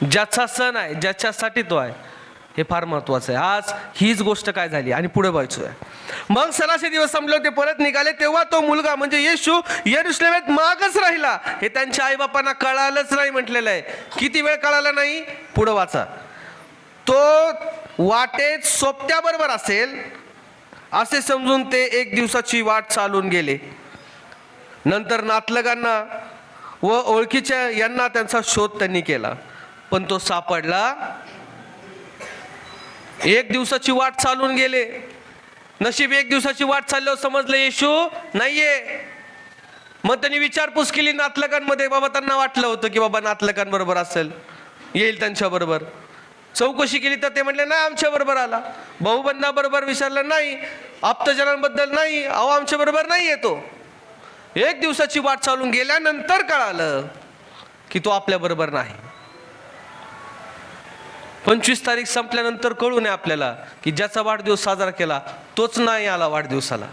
ज्याचा सण आहे, ज्याच्यासाठी तो आहे, हे फार महत्वाचं आहे. आज हीच गोष्ट काय झाली आणि पुढे व्हायचं आहे. मग सणाचे दिवस संपले होते, परत निघाले, तेव्हा तो मुलगा म्हणजे येशू यरुशलेमेत मागच राहिला. हे त्यांच्या आईबापांना कळालंच नाही म्हटलेलं आहे. किती वेळ कळाला नाही? पुढे वाचा. तो वाटेत सोबत्याबरोबर असेल असे समजून ते 1 दिवसाची वाट चालून गेले. नंतर नातलगांना व ओळखीच्या यांना त्यांचा शोध त्यांनी केला, पण तो सापडला. 1 दिवसाची वाट चालून गेले. नशीब 1 दिवसाची वाट चालल्यावर समजलं येशू नाहीये. मग त्यांनी विचारपूस केली नातलगांमध्ये. बाबा त्यांना वाटलं होतं की बाबा नातलगांबरोबर असेल, येईल त्यांच्याबरोबर. चौकशी केली तर ते म्हटले नाही, आमच्या बरोबर आला. भाऊबंधाबरोबर विचारलं, नाही. आप्तजनांबद्दल नाही, अहो आमच्या बरोबर नाही येतो. 1 दिवसाची वाट चालून गेल्यानंतर कळालं की तो आपल्या बरोबर नाही. 25 तारीख संपल्यानंतर कळू नये आपल्याला की ज्याचा वाढदिवस साजरा केला तोच नाही आला वाढदिवसाला.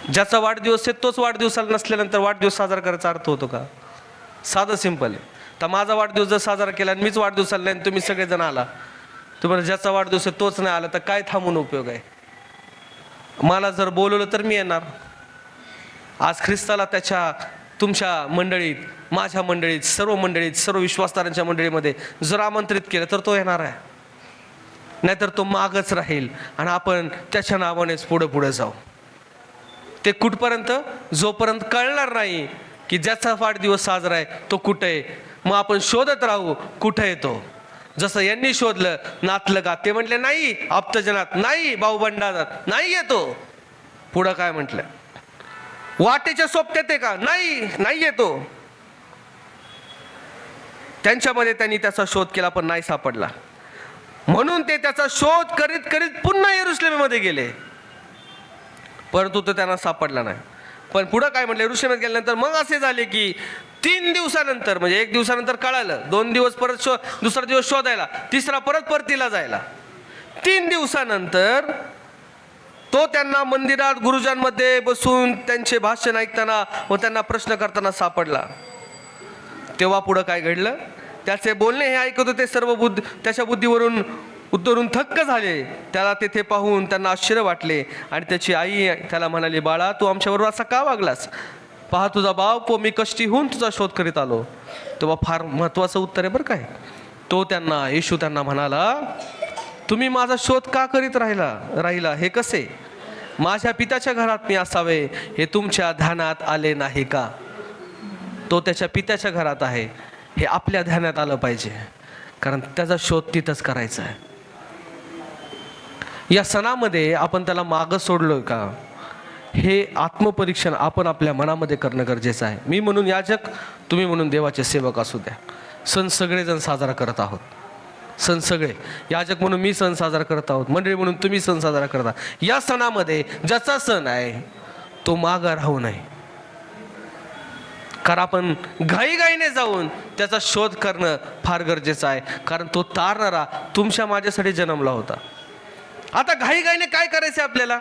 ज्याचा वाढदिवस आहे तोच वाढदिवसाला नसल्यानंतर वाढदिवस साजरा करायचा अर्थ होतो का? साधं सिंपल आहे. तर माझा वाढदिवस जर साजरा केला आणि मीच वाढदिवसाला नाही, तुम्ही सगळेजण आला, तुम्हाला ज्याचा वाढदिवस आहे तोच नाही आला, तर काय थांबून उपयोग आहे? मला जर बोलवलं तर मी येणार. आज ख्रिस्ताला त्याच्या तुमच्या मंडळीत, माझ्या मंडळीत, सर्व मंडळीत, सर्व विश्वासदारांच्या मंडळीमध्ये जर आमंत्रित केलं तर तो येणार आहे. नाहीतर तो मागच राहील आणि आपण त्याच्या नावानेच पुढे पुढे जाऊ. ते कुठपर्यंत? जोपर्यंत कळणार नाही की ज्याचा वाढदिवस साजरा आहे तो कुठे आहे. मग आपण शोधत राहू कुठे येतो. जसं यांनी शोधलं नातलगात, ते म्हटले नाही, आप्तजनात नाही, भाऊबंधात नाही येतो. पुढं काय म्हटलं? वाटेच्या सोबत येते का? नाही येतो. त्यांच्यामध्ये त्यांनी त्याचा शोध केला पण नाही सापडला. म्हणून ते त्याचा शोध करीत करीत पुन्हा यरुशलेममध्ये गेले, परंतु तो त्यांना सापडला नाही. पण पुढं काय म्हटलं? यरुशलेमात गेल्यानंतर मग असे झाले की 3 दिवसानंतर, म्हणजे 1 दिवसानंतर कळालं, 2 दिवस परत दुसरा दिवस शोधायला, तिसरा परत परतीला जायला. 3 दिवसानंतर तो त्यांना मंदिरात गुरुजांमध्ये बसून त्यांचे भाषण ऐकताना व त्यांना प्रश्न करताना सापडला. तेव्हा पुढं काय घडलं? त्याचे बोलणे हे ऐकत होते सर्व त्याच्या बुद्धीवरून उतरून थक्क झाले. त्याला तेथे पाहून त्यांना आश्चर्य वाटले आणि त्याची आई त्याला म्हणाली, बाळा तू आमच्याबरोबर असा का वागलास? पहा तुझा बाप व मी कष्टी होऊन तुझा शोध करीत आलो. तेव्हा फार महत्वाचं उत्तर आहे बरं काय. येशू त्यांना म्हणाला, तुम्ही माझा शोध का करीत राहिला हे कसे? माझ्या पित्याच्या घरात मी असावे हे तुमच्या ध्यानात आले नाही का? तो त्याच्या पित्याच्या घरात आहे हे आपल्या ध्यानात आलं पाहिजे, कारण त्याचा शोध तिथंच करायचा आहे. या सणामध्ये आपण त्याला मागं सोडलोय का, हे आत्मपरीक्षण आपण आपल्या मनामध्ये करणं गरजेचं आहे. मी म्हणून याजक, तुम्ही म्हणून देवाचे सेवक असू द्या. सण सगळेजण साजरा करत आहोत. सण सगळे, याजक म्हणून मी सण साजरा करत आहोत, मंडळी म्हणून तुम्ही सण साजरा करता. या सणामध्ये ज्याचा सण आहे तो मागं राहू नये, कारण आपण घाईघाईने जाऊन त्याचा शोध करणं फार गरजेचं आहे. कारण तो तारणारा तुमच्या माझ्यासाठी जन्मला होता. आता घाईघाईने काय करायचं आपल्याला?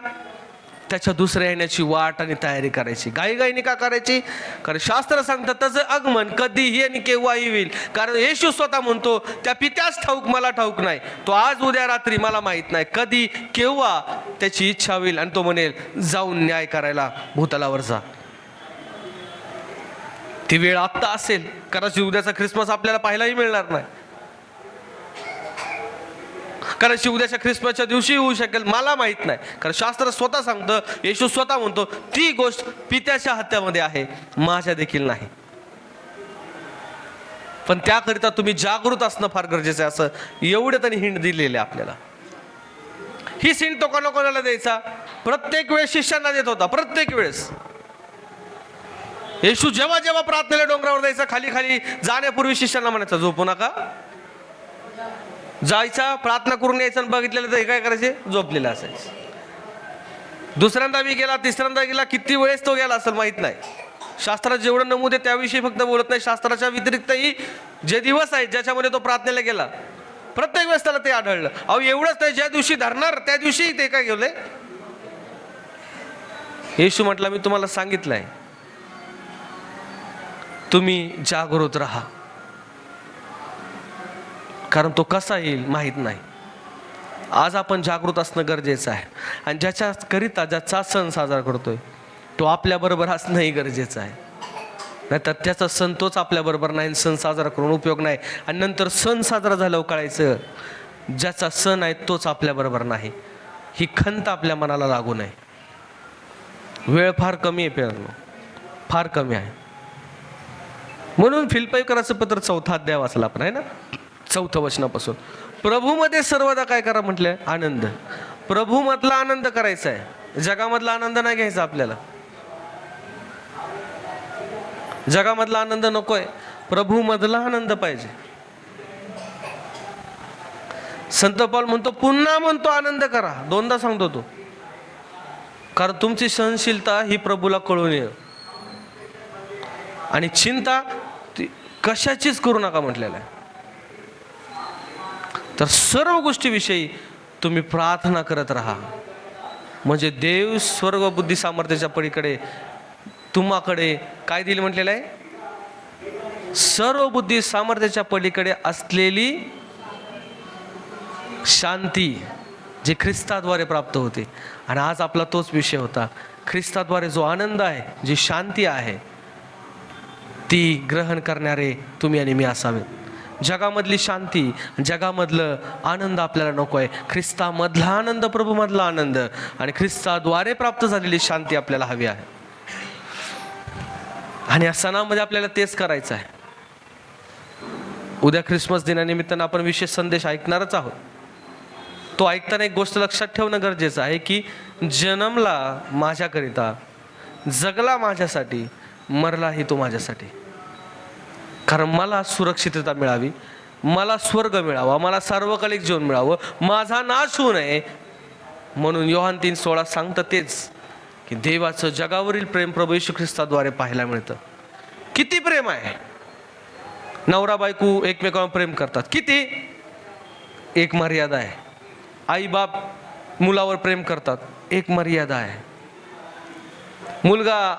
त्याच्या दुसऱ्या येण्याची वाट आणि तयारी करायची. घाईघाईने का करायची? कारण शास्त्र सांगतं त्याचं आगमन कधीही आणि केव्हाही होईल. कारण येशू स्वतः म्हणतो त्या पित्यास ठाऊक मला ठाऊक नाही, तो आज उद्या रात्री मला माहीत नाही, कधी केव्हा त्याची इच्छा होईल आणि तो म्हणेल जाऊन न्याय करायला भूतलावर जा. ती वेळ आत्ता असेल, कदाचित उद्याचा ख्रिसमस आपल्याला पाहायलाही मिळणार नाही, कदाचित उद्याच्या ख्रिसमसच्या दिवशी होऊ शकेल, मला माहीत नाही. कारण शास्त्र स्वतः सांगतं, येशू स्वतः म्हणतो ती गोष्ट पित्याच्या हातामध्ये आहे, माझ्या देखील नाही. पण त्याकरिता तुम्ही जागृत असणं फार गरजेचं आहे, असं एवढं त्यांनी हिंट दिलेलं आहे आपल्याला. ही हिंट तो कोणाकोणाला द्यायचा? प्रत्येक वेळेस शिष्यांना देत होता. प्रत्येक वेळेस येशू जेव्हा जेव्हा प्रार्थनेला डोंगरावर जायचा, खाली खाली जाण्यापूर्वी शिष्यांना म्हणायचा झोपू नका. जायचा, प्रार्थना करून यायचं आणि बघितलेलं तर हे काय करायचे? झोपलेलं असायचं. दुसऱ्यांदा मी गेला, तिसऱ्यांदा गेला, किती वेळेस तो गेला असेल माहीत नाही. शास्त्रात जेवढं नमूद आहे त्याविषयी फक्त बोलत नाही, शास्त्राच्या व्यतिरिक्तही जे दिवस आहेत ज्याच्यामध्ये तो प्रार्थनेला गेला, प्रत्येक वेळेस त्याला ते आढळलं. अहो एवढंच नाही, ज्या दिवशी धरणार त्या दिवशी ते काय गेले? येशू म्हटलं मी तुम्हाला सांगितलंय तुम्ही जागृत राहा, कारण तो कसा येईल माहीत नाही. आज आपण जागृत असणं गरजेचं आहे. आणि ज्याच्याकरिता ज्याचा सण साजरा करतोय तो आपल्याबरोबर असणंही गरजेचं आहे. नाहीतर त्याचा सण तोच आपल्याबरोबर नाही, सण साजरा करून उपयोग नाही. आणि नंतर सण साजरा झाल्यावर कळायचं ज्याचा सण आहे तोच आपल्याबरोबर नाही. ही खंत आपल्या मनाला लागू नये. वेळ फार कमी आहे प्रियांनो, फार कमी आहे. म्हणून फिलिप्पीकराचं पत्र 4 अध्याय वाचला आपण, आहे ना, 4 वचनापासून. प्रभूमध्ये सर्वदा काय करा म्हटलंय? आनंद. प्रभूमधला आनंद करायचा आहे, जगामधला आनंद नाही घ्यायचा आपल्याला. जगामधला आनंद नकोय, प्रभूमधला आनंद पाहिजे. संत पौल म्हणतो, पुन्हा म्हणतो आनंद करा. 2दा सांगतो तो, कारण तुमची सहनशीलता ही प्रभूला कळून येईल. आणि चिंता ती कशाचीच करू नका म्हटलेलं आहे. तर सर्व गोष्टीविषयी तुम्ही प्रार्थना करत राहा, म्हणजे देव स्वर्ग बुद्धी सामर्थ्याच्या पलीकडे तुम्हाकडे काय दिलं म्हटलेलं आहे? सर्व बुद्धी सामर्थ्याच्या पलीकडे असलेली शांती जी ख्रिस्ताद्वारे प्राप्त होते. आणि आज आपला तोच विषय होता, ख्रिस्ताद्वारे जो आनंद आहे, जी शांती आहे, ती ग्रहण करणारे तुम्ही आणि मी असावे. जगामधली शांती, जगामधलं आनंद आपल्याला नको आहे. ख्रिस्तामधला आनंद, प्रभूमधला आनंद आणि ख्रिस्ताद्वारे प्राप्त झालेली शांती आपल्याला हवी आहे. आणि या सणामध्ये आपल्याला तेच करायचं आहे. उद्या ख्रिसमस दिनानिमित्तानं आपण विशेष संदेश ऐकणारच आहोत. तो ऐकताना एक गोष्ट लक्षात ठेवणं गरजेचं आहे की जन्मला माझ्याकरिता, जगला माझ्यासाठी, मरलाही तो माझ्यासाठी. कारण मला सुरक्षितता मिळावी, मला स्वर्ग मिळावा, मला सार्वकालिक जीवन मिळावं, माझा नाश होऊ नये. म्हणून योहान 3:16 सांगतं तेच की देवाचं जगावरील प्रेम प्रभू येशू ख्रिस्ताद्वारे पाहायला मिळतं. किती प्रेम आहे! नवरा बायको एकमेकांवर प्रेम करतात, किती? एक मर्यादा आहे. आई बाप मुलावर प्रेम करतात, एक मर्यादा आहे. मुलगा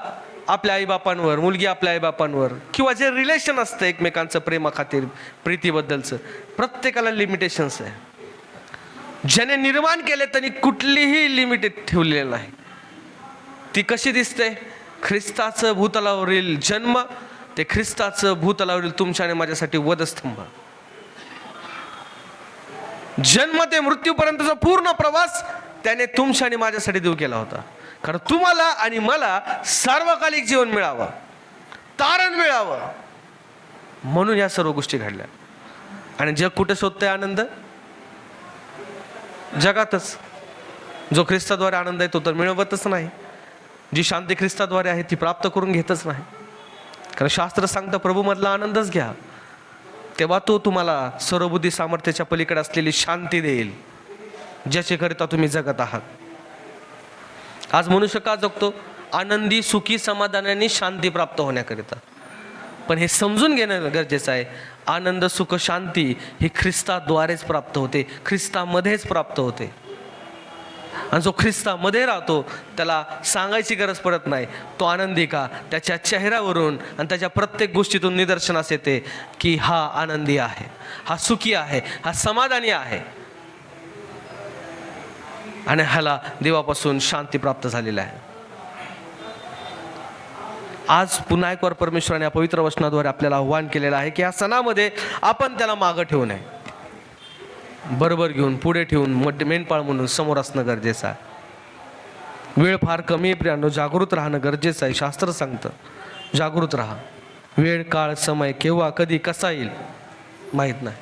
आपल्या आईबापांवर, मुलगी आपल्या आईबापांवर, किंवा जे रिलेशन असतं एकमेकांचं प्रेमाखातीर, प्रीतीबद्दलचं, प्रत्येकाला लिमिटेशन्स आहे. ज्याने निर्माण केले त्यांनी कुठलीही लिमिटेड ठेवलेलं नाही. ती कशी दिसते? ख्रिस्ताचं भूतलावरील जन्म, ते ख्रिस्ताचं भूतलावरील तुमच्या आणि माझ्यासाठी वधस्तंभ. जन्म ते मृत्यूपर्यंतचा पूर्ण प्रवास त्याने तुमच्या आणि माझ्यासाठी देऊ केला होता. कारण तुम्हाला आणि मला सार्वकालिक जीवन मिळावं, तारण मिळावं, म्हणून या सर्व गोष्टी घडल्या. आणि जग कुठे शोधतंय आनंद? जगातच. जो ख्रिस्ताद्वारे आनंद आहे तो तर मिळवतच नाही. जी शांती ख्रिस्ताद्वारे आहे ती प्राप्त करून घेतच नाही. कारण शास्त्र सांगतं प्रभूमधला आनंदच घ्या, तेव्हा तो तुम्हाला सर्वबुद्धी सामर्थ्याच्या पलीकडे असलेली शांती देईल, ज्याच्याकरिता तुम्ही जगत आहात. आज मनुष्य का जगतो? आनंदी, सुखी, समाधानाने शांती प्राप्त होण्याकरिता. पण हे समजून घेणं गरजेचं आहे, आनंद, सुख, शांती ही ख्रिस्ताद्वारेच प्राप्त होते, ख्रिस्तामध्येच प्राप्त होते. आणि जो ख्रिस्तामध्ये राहतो त्याला सांगायची गरज पडत नाही. तो आनंदी का? त्याच्या चेहऱ्यावरून आणि त्याच्या प्रत्येक गोष्टीतून निदर्शनास येते की हा आनंदी आहे, हा सुखी आहे, हा समाधानी आहे आणि ह्याला देवापासून शांती प्राप्त झालेली आहे. आज पुन्हा एक वार परमेश्वराने या पवित्र वचनाद्वारे आपल्याला आव्हान केलेलं आहे की या सणामध्ये आपण त्याला मागं ठेवू नये, बरोबर घेऊन पुढे ठेवून मेंढपाळ म्हणून समोर असणं गरजेचं आहे. वेळ फार कमी आहे प्रियांनो, जागृत राहणं गरजेचं आहे. शास्त्र सांगतं जागृत राहा. वेळ, काळ, समय केव्हा कधी कसा येईल माहीत नाही,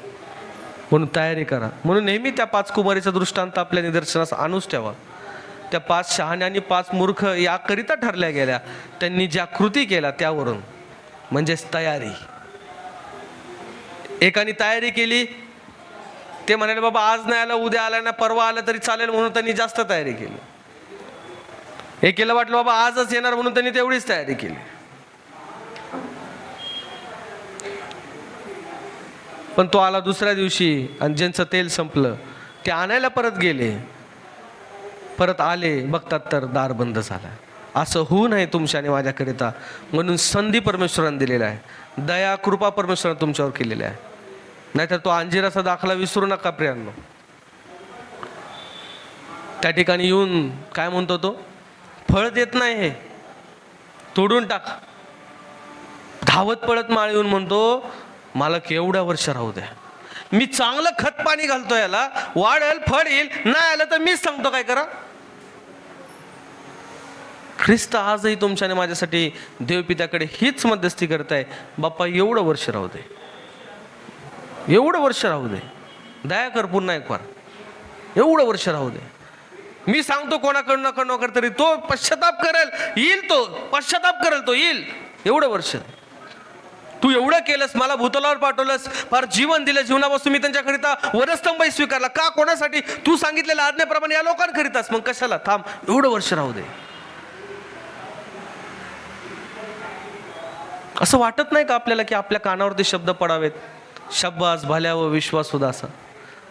म्हणून तयारी करा. म्हणून नेहमी त्या 5 कुमारीचा दृष्टांत आपल्या निदर्शनास आणूच ठेवा. त्या 5 शहाण्या आणि 5 मूर्ख याकरिता ठरल्या गेल्या. त्यांनी ज्या कृती केल्या त्यावरून, म्हणजेच तयारी. एकाने तयारी केली, ते म्हणाले बाबा आज नाही आलं, उद्या आला ना, परवा आलं तरी चालेल, म्हणून त्यांनी जास्त तयारी केली. एकेला वाटलं बाबा आजच येणार, म्हणून त्यांनी तेवढीच तयारी केली. पण तो आला दुसऱ्या दिवशी आणि ज्यांचं तेल संपलं ते आणायला परत गेले. परत आले, बघतात तर दार बंद झालं. असं होऊ नये तुमच्या आणि माझ्याकरिता, म्हणून संधी परमेश्वराने दिलेला आहे. दया कृपा परमेश्वराने तुमच्यावर केलेली आहे. नाहीतर तो अंजिराचा दाखला विसरू नका प्रियांनो. त्या ठिकाणी येऊन काय म्हणतो तो, फळ देत नाही हे तोडून टाक. धावत पळत माळ येऊन म्हणतो मला केवढ्या वर्ष राहू द्या, मी चांगलं खत पाणी घालतो, याला वाढेल, फळ येईल, नाही आलं तर मीच सांगतो काय करा. ख्रिस्त आजही तुमच्या आणि माझ्यासाठी देवपित्याकडे हीच मध्यस्थी करताय, बाप्पा एवढं वर्ष राहू दे, एवढं वर्ष राहू दे, दया कर पुन्हा एक वार, एवढं वर्ष राहू दे. मी सांगतो कोणाकडून नका नोकर तरी तो पश्चाताप करेल, येईल, तो पश्चाताप करेल, तो येईल. एवढं वर्ष तू एवढं केलंस, मला भूतलावर पाठवलंस, फार जीवन दिलं, जीवनापासून मी त्यांच्याकरिता वधस्तंभही स्वीकारला. का? कोणासाठी? तू सांगितलेल्या आज्ञेप्रमाणे या लोकांकरिताच. मग कशाला? थांब, एवढं वर्ष राहू दे. असं वाटत नाही का आपल्याला की आपल्या कानावरती शब्द पडावेत, शब्बास, भल्या व विश्वास उदासा.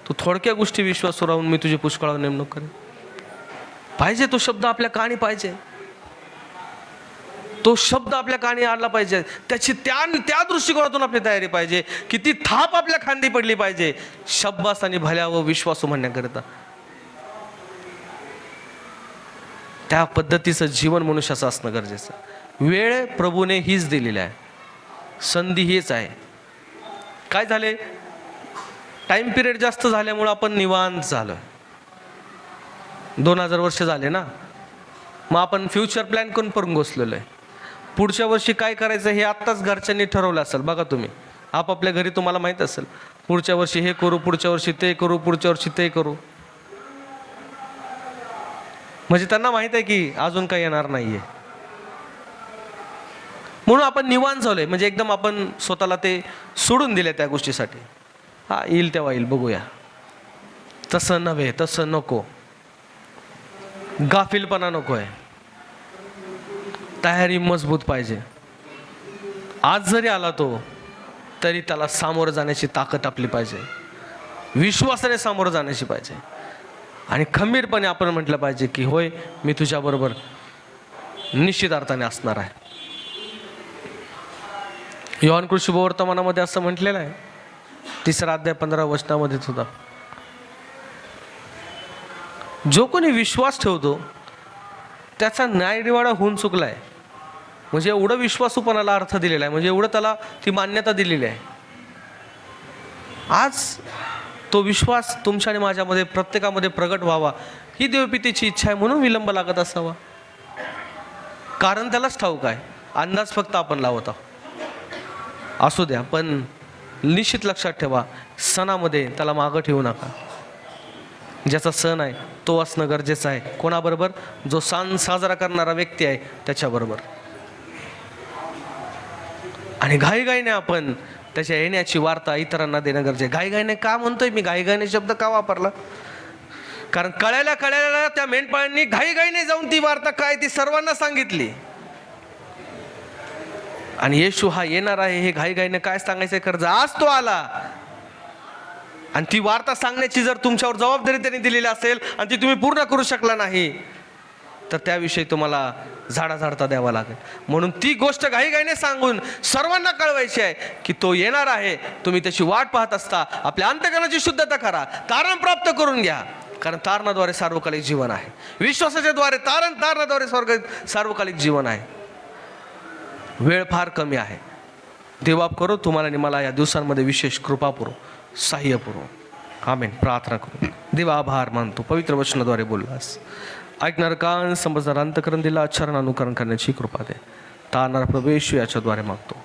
तू थोडक्या गोष्टी विश्वास राहून मी तुझी पुष्कळ नेमणूक करेन. पाहिजे तो शब्द आपल्या कानी पाहिजे, तो शब्द आपल्या कानी आला पाहिजे. त्याची त्या दृष्टिकोनातून आपली तयारी पाहिजे की ती थाप आपल्या खांदी पडली पाहिजे, शब्बास आणि भल्या व विश्वासू म्हणण्याकरिता. त्या पद्धतीचं जीवन मनुष्याचं असणं गरजेचं. वेळ प्रभूने हीच दिलेली आहे, संधी हीच आहे. काय झाले, टाइम पिरियड जास्त झाल्यामुळं आपण निवांत झालोय. 2000 वर्ष झाले ना, मग आपण फ्युचर प्लॅन करून परून बसलेलो आहे. पुढच्या वर्षी काय करायचं हे आत्ताच घरच्यांनी ठरवलं असेल. बघा तुम्ही आपापल्या घरी, तुम्हाला माहीत असेल पुढच्या वर्षी हे करू, पुढच्या वर्षी ते करू, पुढच्या वर्षी ते करू. म्हणजे त्यांना माहित आहे की अजून काही येणार नाहीये, म्हणून आपण निवांत झालोय. म्हणजे एकदम आपण स्वतःला ते सोडून दिले त्या गोष्टीसाठी. हा येईल तेव्हा येईल, बघूया. तसं नव्हे, तसं नको, गाफिलपणा नको आहे. तयारी मजबूत पाहिजे. आज जरी आला तो तरी त्याला सामोरं जाण्याची ताकद आपली पाहिजे, विश्वासाने सामोरं जाण्याची पाहिजे आणि खंबीरपणे आपण म्हटलं पाहिजे की होय, मी तुझ्याबरोबर निश्चित अर्थाने असणार आहे. योहान कृषी वर्तमानामध्ये असं म्हटलेलं आहे, 3 अध्याय 15 वचनामध्ये सुद्धा, जो कोणी विश्वास ठेवतो त्याचा न्यायनिवाडा होऊन चुकलाय. म्हणजे एवढं विश्वासूपणाला अर्थ दिलेला आहे, म्हणजे एवढं त्याला ती मान्यता दिलेली आहे. आज तो विश्वास तुमच्या आणि माझ्यामध्ये प्रत्येकामध्ये प्रगट व्हावा ही देवपितेची इच्छा आहे. म्हणून विलंब लागत असावा, कारण त्यालाच ठाऊक आहे. अंदाज फक्त आपण लावत आहोत. असू द्या, पण निश्चित लक्षात ठेवा, सणामध्ये त्याला मागं ठेवू नका. ज्याचा सण आहे तो असणं गरजेचं आहे. कोणाबरोबर? जो सण साजरा करणारा व्यक्ती आहे त्याच्याबरोबर. आणि घाईघाईने आपण त्याच्या येण्याची वार्ता इतरांना देणं गरजेचं आहे. घाईघाईने का म्हणतोय मी? घाईघाईने शब्द का वापरला? कारण कळायला त्या मेंढपाळांनी घाईघाईने जाऊन ती वार्ता काय ती सर्वांना सांगितली. आणि येशू हा येणार आहे हे घाईघाईने काय सांगायचं कर्ज. आज तो आला, आणि ती वार्ता सांगण्याची जर तुमच्यावर जबाबदारी त्यांनी दिलेली असेल आणि ती तुम्ही पूर्ण करू शकला नाही तर त्याविषयी तुम्हाला झाडाझाडता द्यावा लागेल. म्हणून ती गोष्ट घाईघाईने सांगून सर्वांना कळवायची आहे की तो येणार आहे. तुम्ही त्याची वाट पाहत असता आपल्या अंतःकरणाची शुद्धता करा, तारण प्राप्त करून घ्या, कारण तारणाद्वारे सार्वकालिक जीवन आहे. विश्वासाच्या द्वारे तारणाद्वारे सार्वकालिक जीवन आहे. वेळ फार कमी आहे. देवाप करो तुम्हाला आणि मला या दिवसांमध्ये विशेष कृपा पुरो, सहाय्य पुरो. आमेन. प्रार्थना करू. देवा आभार मानतो, पवित्र वचनाद्वारे बोललास, ऐकणार कान समजणार अंतकरण दिला, आचरण अनुकरण करण्याची कृपा दे. तारणारा प्रवेश याच्याद्वारे मागतो.